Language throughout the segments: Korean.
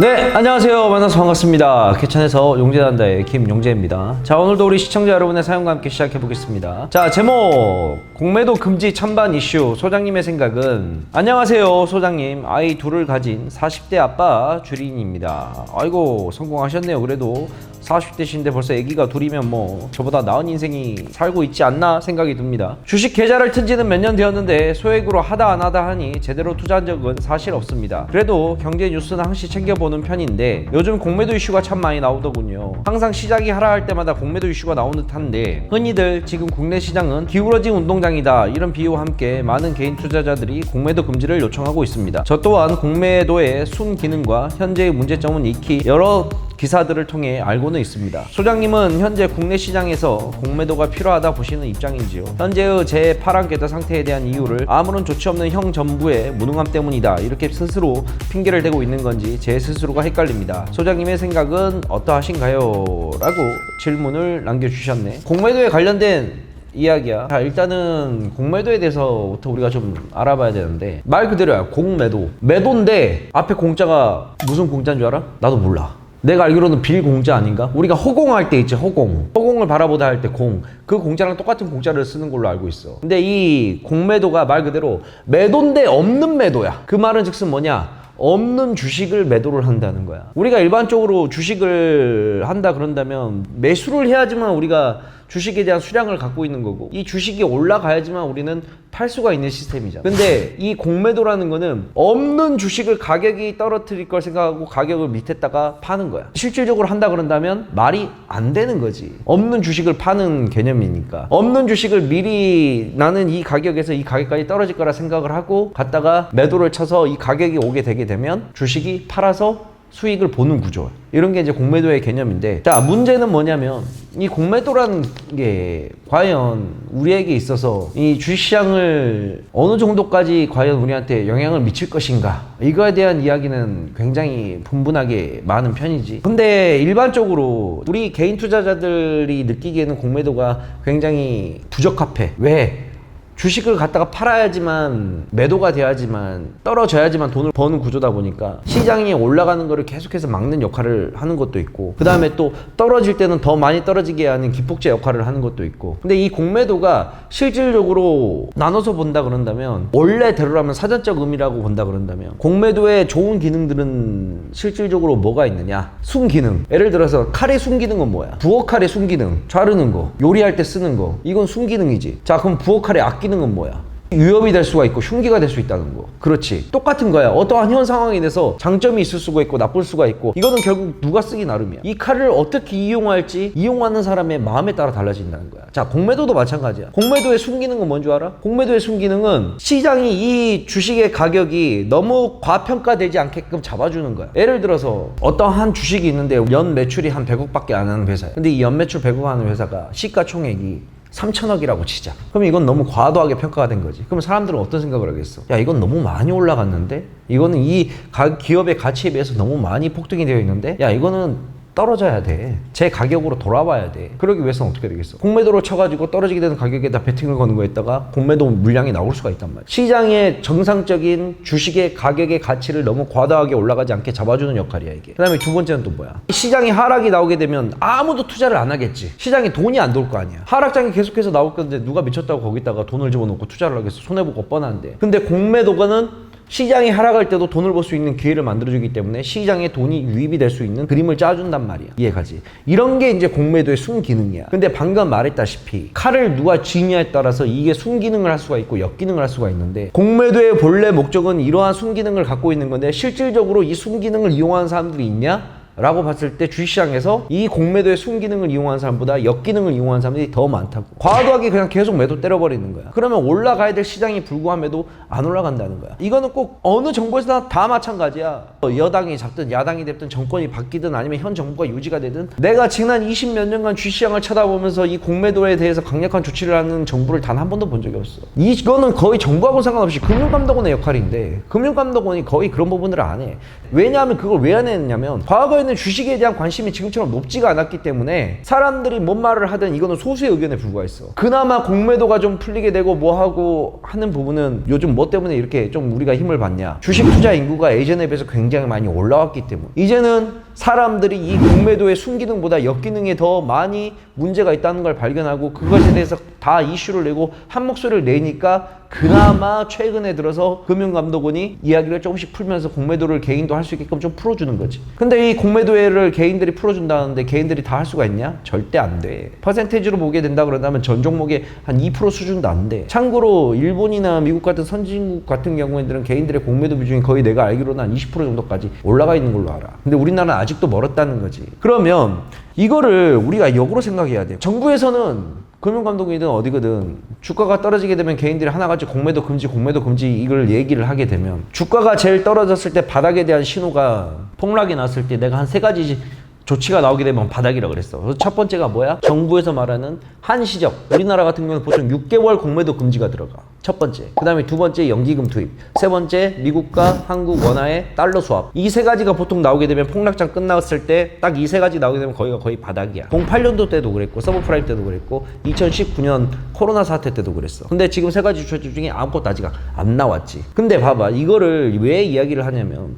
네, 안녕하세요. 만나서 반갑습니다. 개천에서 용재단다의 김용재입니다. 자, 오늘도 우리 시청자 여러분의 사연과 함께 시작해보겠습니다. 자, 제목 공매도 금지 찬반 이슈. 소장님의 생각은? 안녕하세요, 소장님. 아이 둘을 가진 40대 아빠 주린입니다. 아이고, 성공하셨네요. 그래도 40대신데 벌써 아기가 둘이면 뭐 저보다 나은 인생이 살고 있지 않나 생각이 듭니다. 주식 계좌를 튼 지는 몇 년 되었는데 소액으로 하다 안 하다 하니 제대로 투자한 적은 사실 없습니다. 그래도 경제 뉴스는 항시 챙겨보는 편인데 요즘 공매도 이슈가 참 많이 나오더군요. 항상 시장이 하락할 때마다 공매도 이슈가 나오는 듯한데 흔히들 지금 국내 시장은 기울어진 운동장이다 이런 비유와 함께 많은 개인 투자자들이 공매도 금지를 요청하고 있습니다. 저 또한 공매도의 순기능과 현재의 문제점은 익히 여러 기사들을 통해 알고는 있습니다. 소장님은 현재 국내 시장에서 공매도가 필요하다 보시는 입장인지요? 현재의 제 파란계좌 상태에 대한 이유를 아무런 조치 없는 형 정부의 무능함 때문이다 이렇게 스스로 핑계를 대고 있는 건지 제 스스로가 헷갈립니다. 소장님의 생각은 어떠하신가요? 라고 질문을 남겨주셨네. 공매도에 관련된 이야기야. 자, 일단은 공매도에 대해서부터 우리가 좀 알아봐야 되는데 말 그대로야. 공매도. 매도인데 앞에 공짜가 무슨 공짜인 줄 알아? 나도 몰라. 내가 알기로는 빌공짜 아닌가? 우리가 허공할 때 있지, 허공을 바라보다 할 때 공. 그 공짜랑 똑같은 공짜를 쓰는 걸로 알고 있어. 근데 이 공매도가 말 그대로 매도인데 없는 매도야. 그 말은 즉슨 뭐냐? 없는 주식을 매도를 한다는 거야. 우리가 일반적으로 주식을 한다 그런다면 매수를 해야지만 우리가 주식에 대한 수량을 갖고 있는 거고 이 주식이 올라가야지만 우리는 팔 수가 있는 시스템이잖아. 근데 이 공매도라는 거는 없는 주식을 가격이 떨어뜨릴 걸 생각하고 가격을 밑에다가 파는 거야. 실질적으로 한다 그런다면 말이 안 되는 거지. 없는 주식을 파는 개념이니까. 없는 주식을 미리 나는 이 가격에서 이 가격까지 떨어질 거라 생각을 하고 갔다가 매도를 쳐서 이 가격이 오게 되게 되면 주식이 팔아서 수익을 보는 구조. 이런 게 이제 공매도의 개념인데, 자, 문제는 뭐냐면 이 공매도라는 게 과연 우리에게 있어서 이 주식시장을 어느 정도까지 과연 우리한테 영향을 미칠 것인가, 이거에 대한 이야기는 굉장히 분분하게 많은 편이지. 근데 일반적으로 우리 개인 투자자들이 느끼기에는 공매도가 굉장히 부적합해. 왜? 주식을 갖다가 팔아야지만 매도가 돼야지만 떨어져야지만 돈을 버는 구조다 보니까 시장이 올라가는 거를 계속해서 막는 역할을 하는 것도 있고 그 다음에 또 떨어질 때는 더 많이 떨어지게 하는 기폭제 역할을 하는 것도 있고. 근데 이 공매도가 실질적으로 나눠서 본다 그런다면 원래대로라면 사전적 의미라고 본다 그런다면 공매도의 좋은 기능들은 실질적으로 뭐가 있느냐? 순기능. 예를 들어서 칼의 순기능은 뭐야? 부엌 칼의 순기능, 자르는 거, 요리할 때 쓰는 거, 이건 순기능이지. 자, 그럼 부엌 칼의 악기능은 뭐야? 위협이 될 수가 있고 흉기가 될 수 있다는 거. 그렇지. 똑같은 거야. 어떠한 현 상황에 대해서 장점이 있을 수가 있고 나쁠 수가 있고 이거는 결국 누가 쓰기 나름이야. 이 칼을 어떻게 이용할지 이용하는 사람의 마음에 따라 달라진다는 거야. 자, 공매도도 마찬가지야. 공매도의 순기능은 뭔 줄 알아? 공매도의 순기능은 시장이 이 주식의 가격이 너무 과평가되지 않게끔 잡아주는 거야. 예를 들어서 어떠한 주식이 있는데 연 매출이 한 100억밖에 안 하는 회사야. 근데 이 연 매출 100억 하는 회사가 시가총액이 3천억이라고 치자. 그럼 이건 너무 과도하게 평가가 된 거지. 그럼 사람들은 어떤 생각을 하겠어? 야, 이건 너무 많이 올라갔는데? 이거는 이 기업의 가치에 비해서 너무 많이 폭등이 되어 있는데? 야, 이거는 떨어져야 돼. 제 가격으로 돌아와야 돼. 그러기 위해서는 어떻게 되겠어? 공매도로 쳐가지고 떨어지게 되는 가격에다 베팅을 거는 거에다가 공매도 물량이 나올 수가 있단 말이야. 시장의 정상적인 주식의 가격의 가치를 너무 과도하게 올라가지 않게 잡아주는 역할이야, 이게. 그 다음에 두 번째는 또 뭐야? 시장이 하락이 나오게 되면 아무도 투자를 안 하겠지. 시장에 돈이 안 돌 거 아니야. 하락장이 계속해서 나올 건데 누가 미쳤다고 거기다가 돈을 집어넣고 투자를 하겠어? 손해보고 뻔한데. 근데 공매도가는 시장이 하락할 때도 돈을 벌 수 있는 기회를 만들어주기 때문에 시장에 돈이 유입이 될 수 있는 그림을 짜준단 말이야. 이해가지? 이런 게 이제 공매도의 순기능이야. 근데 방금 말했다시피 칼을 누가 쥐냐에 따라서 이게 순기능을 할 수가 있고 역기능을 할 수가 있는데 공매도의 본래 목적은 이러한 순기능을 갖고 있는 건데 실질적으로 이 순기능을 이용하는 사람들이 있냐? 라고 봤을 때 주식시장에서 이 공매도의 순기능을 이용하는 사람보다 역기능을 이용하는 사람들이 더 많다고. 과도하게 그냥 계속 매도 때려버리는 거야. 그러면 올라가야 될 시장이 불구함에도 안 올라간다는 거야. 이거는 꼭 어느 정부에서나 다 마찬가지야. 여당이 잡든 야당이 됐든 정권이 바뀌든 아니면 현 정부가 유지가 되든 내가 지난 20몇 년간 주식시장을 쳐다보면서 이 공매도에 대해서 강력한 조치를 하는 정부를 단 한 번도 본 적이 없어. 이거는 거의 정부하고 상관없이 금융감독원의 역할인데 금융감독원이 거의 그런 부분들을 안 해. 왜냐하면 그걸 왜 안 했냐면 과거에는 동안에는 주식에 대한 관심이 지금처럼 높지가 않았기 때문에 사람들이 뭔 말을 하든 이거는 소수의 의견에 불과했어. 그나마 공매도가 좀 풀리게 되고 뭐하고 하는 부분은 요즘 뭐 때문에 이렇게 좀 우리가 힘을 받냐, 주식 투자 인구가 예전에 비해서 굉장히 많이 올라왔기 때문에 이제는 사람들이 이 공매도의 순기능보다 역기능에 더 많이 문제가 있다는 걸 발견하고 그것에 대해서 다 이슈를 내고 한 목소리를 내니까 그나마 최근에 들어서 금융감독원이 이야기를 조금씩 풀면서 공매도를 개인도 할 수 있게끔 좀 풀어주는 거지. 근데 이 공매도를 개인들이 풀어준다는데 개인들이 다 할 수가 있냐? 절대 안 돼. 퍼센테이지로 보게 된다 그런다면 전 종목의 한 2% 수준도 안 돼. 참고로 일본이나 미국 같은 선진국 같은 경우에는 개인들의 공매도 비중이 거의 내가 알기로는 한 20% 정도까지 올라가 있는 걸로 알아. 근데 우리나라는 아직도 멀었다는 거지. 그러면 이거를 우리가 역으로 생각해야 돼. 정부에서는 금융감독이든 어디거든 주가가 떨어지게 되면 개인들이 하나같이 공매도 금지 이걸 얘기를 하게 되면 주가가 제일 떨어졌을 때 바닥에 대한 신호가 폭락이 났을 때 내가 한 3가지 조치가 나오게 되면 바닥이라 그랬어. 그래서 첫 번째가 뭐야? 정부에서 말하는 한시적. 우리나라 같은 경우는 보통 6개월 공매도 금지가 들어가. 첫 번째. 그 다음에 두 번째 연기금 투입. 세 번째 미국과 한국 원화의 달러 수합. 이 3가지가 보통 나오게 되면 폭락장 끝났을 때 딱 이 3가지 나오게 되면 거의 바닥이야. 08년도 때도 그랬고 서브프라임 때도 그랬고 2019년 코로나 사태 때도 그랬어. 근데 지금 3가지 조치 중에 아무것도 아직 안 나왔지. 근데 봐봐. 이거를 왜 이야기를 하냐면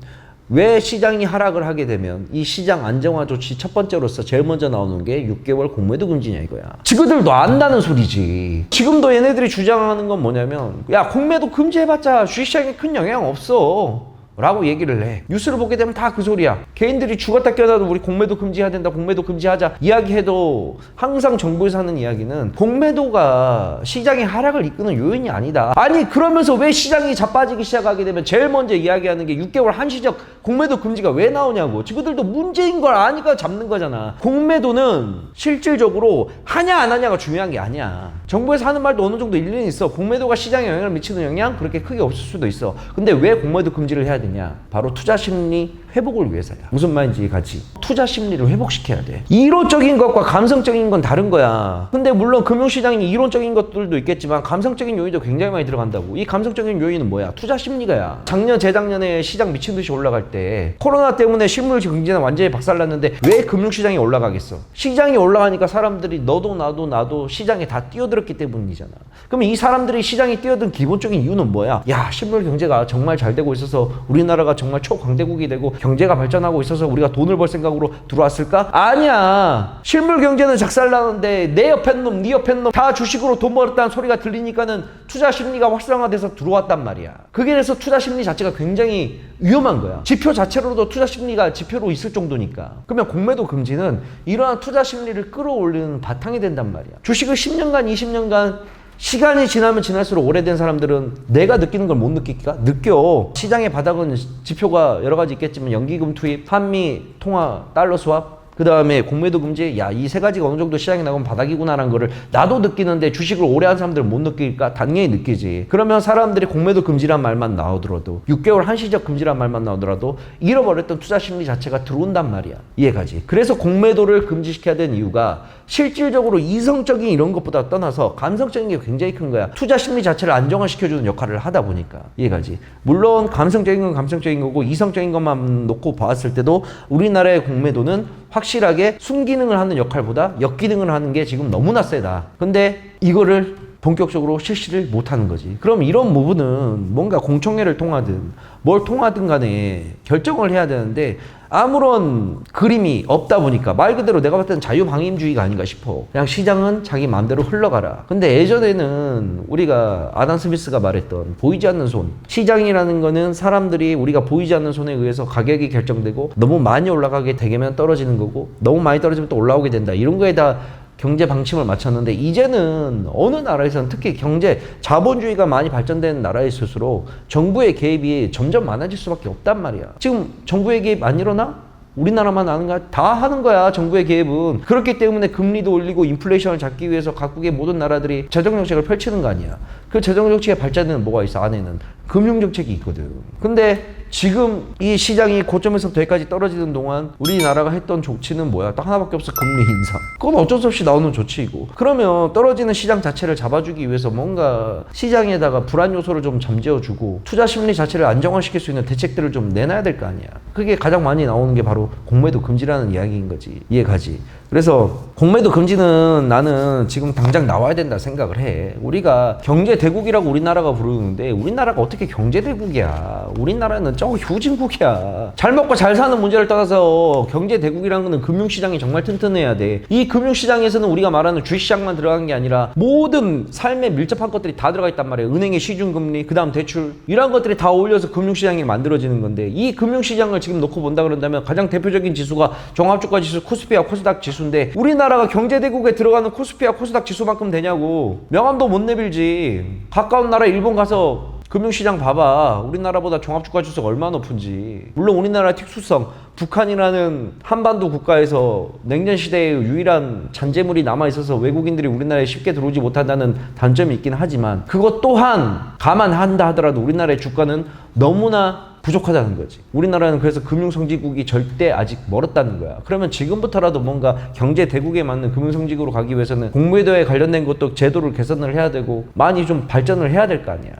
왜 시장이 하락을 하게 되면 이 시장 안정화 조치 첫 번째로서 제일 먼저 나오는 게 6개월 공매도 금지냐 이거야. 지그들도 안다는 소리지. 지금도 얘네들이 주장하는 건 뭐냐면 야 공매도 금지해봤자 주식시장에 큰 영향 없어 라고 얘기를 해. 뉴스를 보게 되면 다 그 소리야. 개인들이 죽었다 깨어나도 우리 공매도 금지해야 된다, 공매도 금지하자 이야기해도 항상 정부에서 하는 이야기는 공매도가 시장의 하락을 이끄는 요인이 아니다. 아니 그러면서 왜 시장이 자빠지기 시작하게 되면 제일 먼저 이야기하는 게 6개월 한시적 공매도 금지가 왜 나오냐고. 지그들도 문제인 걸 아니까 잡는 거잖아. 공매도는 실질적으로 하냐 안 하냐가 중요한 게 아니야. 정부에서 하는 말도 어느 정도 일리는 있어. 공매도가 시장에 영향을 미치는 영향 그렇게 크게 없을 수도 있어. 근데 왜 공매도 금지를 해야 되냐? 바로 투자 심리 회복을 위해서야. 무슨 말인지 같이 투자 심리를 회복시켜야 돼. 이론적인 것과 감성적인 건 다른 거야. 근데 물론 금융시장이 이론적인 것들도 있겠지만 감성적인 요인도 굉장히 많이 들어간다고. 이 감성적인 요인은 뭐야? 투자 심리가야. 작년 재작년에 시장 미친 듯이 올라갈 때 코로나 때문에 실물 경제는 완전히 박살났는데 왜 금융시장이 올라가겠어? 시장이 올라가니까 사람들이 너도 나도 시장에 다 뛰어들었기 때문이잖아. 그럼 이 사람들이 시장에 뛰어든 기본적인 이유는 뭐야? 야 실물 경제가 정말 잘 되고 있어서 우리나라가 정말 초강대국이 되고 경제가 발전하고 있어서 우리가 돈을 벌 생각으로 들어왔을까? 아니야. 실물 경제는 작살나는데 내 옆에 놈, 네 옆에 놈 다 주식으로 돈 벌었다는 소리가 들리니까는 투자 심리가 활성화돼서 들어왔단 말이야. 그게 그래서 투자 심리 자체가 굉장히 위험한 거야. 지표 자체로도 투자 심리가 지표로 있을 정도니까. 그러면 공매도 금지는 이러한 투자 심리를 끌어올리는 바탕이 된단 말이야. 주식을 10년간, 20년간 시간이 지나면 지날수록 오래된 사람들은 내가 느끼는 걸 못 느낄까? 느껴. 시장의 바닥은 지표가 여러 가지 있겠지만 연기금 투입, 한미 통화 달러 수합, 그 다음에 공매도 금지, 야, 이 3가지가 어느 정도 시장에 나오면 바닥이구나라는 거를 나도 느끼는데 주식을 오래 한 사람들은 못 느낄까? 당연히 느끼지. 그러면 사람들이 공매도 금지란 말만 나오더라도 6개월 한시적 금지란 말만 나오더라도 잃어버렸던 투자 심리 자체가 들어온단 말이야. 이해가지? 그래서 공매도를 금지시켜야 되는 이유가 실질적으로 이성적인 이런 것보다 떠나서 감성적인 게 굉장히 큰 거야. 투자 심리 자체를 안정화시켜주는 역할을 하다 보니까. 이해가지? 물론 감성적인 건 감성적인 거고 이성적인 것만 놓고 봤을 때도 우리나라의 공매도는 확실하게 순기능을 하는 역할보다 역기능을 하는 게 지금 너무나 세다. 근데 이거를 본격적으로 실시를 못하는 거지. 그럼 이런 부분은 뭔가 공청회를 통하든 뭘 통하든 간에 결정을 해야 되는데 아무런 그림이 없다 보니까 말 그대로 내가 봤을 때는 자유방임주의가 아닌가 싶어. 그냥 시장은 자기 마음대로 흘러가라. 근데 예전에는 우리가 아담 스미스가 말했던 보이지 않는 손, 시장이라는 거는 사람들이 우리가 보이지 않는 손에 의해서 가격이 결정되고 너무 많이 올라가게 되면 떨어지는 거고 너무 많이 떨어지면 또 올라오게 된다. 이런 거에 다 경제 방침을 맞췄는데 이제는 어느 나라에서는 특히 경제 자본주의가 많이 발전된 나라에 있을수록 정부의 개입이 점점 많아질 수밖에 없단 말이야. 지금 정부의 개입 안 일어나? 우리나라만 아는가? 다 하는 거야 정부의 개입은. 그렇기 때문에 금리도 올리고 인플레이션을 잡기 위해서 각국의 모든 나라들이 재정 정책을 펼치는 거 아니야. 그 재정정책의 발전에는 뭐가 있어? 안에는 금융정책이 있거든. 근데 지금 이 시장이 고점에서부터 여기까지 떨어지는 동안 우리나라가 했던 조치는 뭐야? 딱 하나밖에 없어. 금리 인상. 그건 어쩔 수 없이 나오는 조치이고. 그러면 떨어지는 시장 자체를 잡아주기 위해서 뭔가 시장에다가 불안 요소를 좀 잠재워주고 투자 심리 자체를 안정화시킬 수 있는 대책들을 좀 내놔야 될 거 아니야. 그게 가장 많이 나오는 게 바로 공매도 금지라는 이야기인 거지. 이해가지? 그래서 공매도 금지는 나는 지금 당장 나와야 된다 생각을 해. 우리가 경제 대국이라고 우리나라가 부르는데 우리나라가 어떻게 경제 대국이야? 우리나라는 저 후진국이야. 잘 먹고 잘 사는 문제를 떠나서 경제 대국이라는 거는 금융시장이 정말 튼튼해야 돼. 이 금융시장에서는 우리가 말하는 주식시장만 들어간 게 아니라 모든 삶에 밀접한 것들이 다 들어가 있단 말이에요. 은행의 시중금리, 그 다음 대출, 이런 것들이 다 어울려서 금융시장이 만들어지는 건데 이 금융시장을 지금 놓고 본다 그런다면 가장 대표적인 지수가 종합주가 지수, 코스피와 코스닥 지수인데 우리나라가 경제대국에 들어가는 코스피와 코스닥 지수만큼 되냐고. 명함도 못 내밀지. 가까운 나라 일본 가서 금융시장 봐봐. 우리나라보다 종합주가 지수가 얼마나 높은지. 물론 우리나라의 특수성, 북한이라는 한반도 국가에서 냉전시대의 유일한 잔재물이 남아있어서 외국인들이 우리나라에 쉽게 들어오지 못한다는 단점이 있긴 하지만 그것 또한 감안한다 하더라도 우리나라의 주가는 너무나 부족하다는 거지. 우리나라는 그래서 금융성지국이 절대 아직 멀었다는 거야. 그러면 지금부터라도 뭔가 경제 대국에 맞는 금융성지국으로 가기 위해서는 공매도에 관련된 것도 제도를 개선을 해야 되고 많이 좀 발전을 해야 될 거 아니야.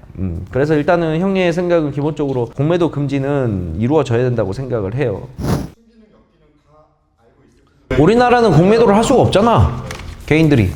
그래서 일단은 형의 생각은 기본적으로 공매도 금지는 이루어져야 된다고 생각을 해요. 우리나라는 공매도를 할 수가 없잖아. 개인들이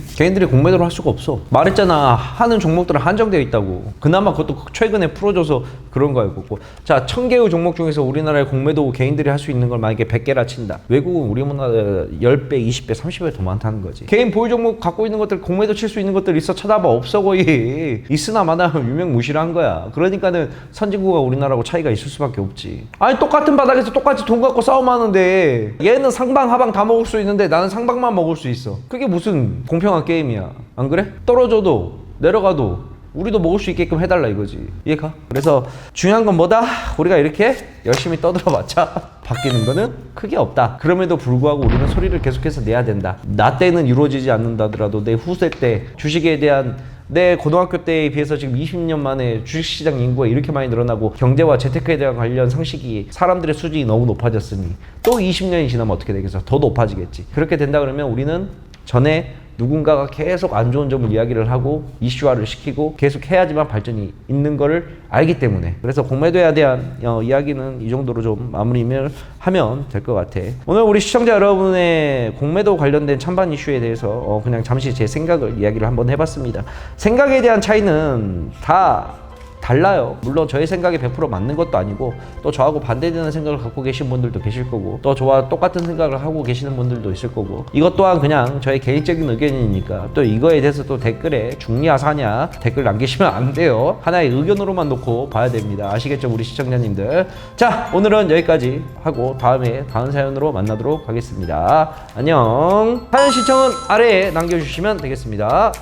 공매도를 할 수가 없어. 말했잖아. 하는 종목들은 한정되어 있다고. 그나마 그것도 최근에 풀어줘서 그런 거였고. 자, 1000개의 종목 중에서 우리나라의 공매도 개인들이 할 수 있는 걸 만약에 100개라 친다. 외국은 우리보다 10배, 20배, 30배 더 많다는 거지. 개인 보유 종목 갖고 있는 것들, 공매도 칠 수 있는 것들 있어? 찾아봐. 없어 거의. 있으나 마나 유명무실한 거야. 그러니까는 선진국과 우리나라하고 차이가 있을 수밖에 없지. 아니 똑같은 바닥에서 똑같이 돈 갖고 싸움하는데 얘는 상방 하방 다 먹을 수 있는데 나는 상방만 먹을 수 있어. 그게 무슨 공평한 게임이야. 안 그래? 떨어져도 내려가도 우리도 먹을 수 있게끔 해달라 이거지. 이해가? 그래서 중요한 건 뭐다? 우리가 이렇게 열심히 떠들어봤자 바뀌는 거는 크게 없다. 그럼에도 불구하고 우리는 소리를 계속해서 내야 된다. 나 때는 이루어지지 않는다더라도 내 후세 때 주식에 대한 내 고등학교 때에 비해서 지금 20년 만에 주식시장 인구가 이렇게 많이 늘어나고 경제와 재테크에 대한 관련 상식이 사람들의 수준이 너무 높아졌으니 또 20년이 지나면 어떻게 되겠어? 더 높아지겠지. 그렇게 된다 그러면 우리는 전에 누군가가 계속 안 좋은 점을 이야기를 하고 이슈화를 시키고 계속 해야지만 발전이 있는 거를 알기 때문에 그래서 공매도에 대한 이야기는 이 정도로 좀 마무리를 하면 될 것 같아. 오늘 우리 시청자 여러분의 공매도 관련된 찬반 이슈에 대해서 그냥 잠시 제 생각을 이야기를 한번 해봤습니다. 생각에 대한 차이는 다 달라요. 물론 저의 생각이 100% 맞는 것도 아니고 또 저하고 반대되는 생각을 갖고 계신 분들도 계실 거고 또 저와 똑같은 생각을 하고 계시는 분들도 있을 거고 이것 또한 그냥 저의 개인적인 의견이니까 또 이거에 대해서 또 댓글에 중냐 사냐 댓글 남기시면 안 돼요. 하나의 의견으로만 놓고 봐야 됩니다. 아시겠죠 우리 시청자님들. 자, 오늘은 여기까지 하고 다음에 다음 사연으로 만나도록 하겠습니다. 안녕. 사연 신청은 아래에 남겨주시면 되겠습니다.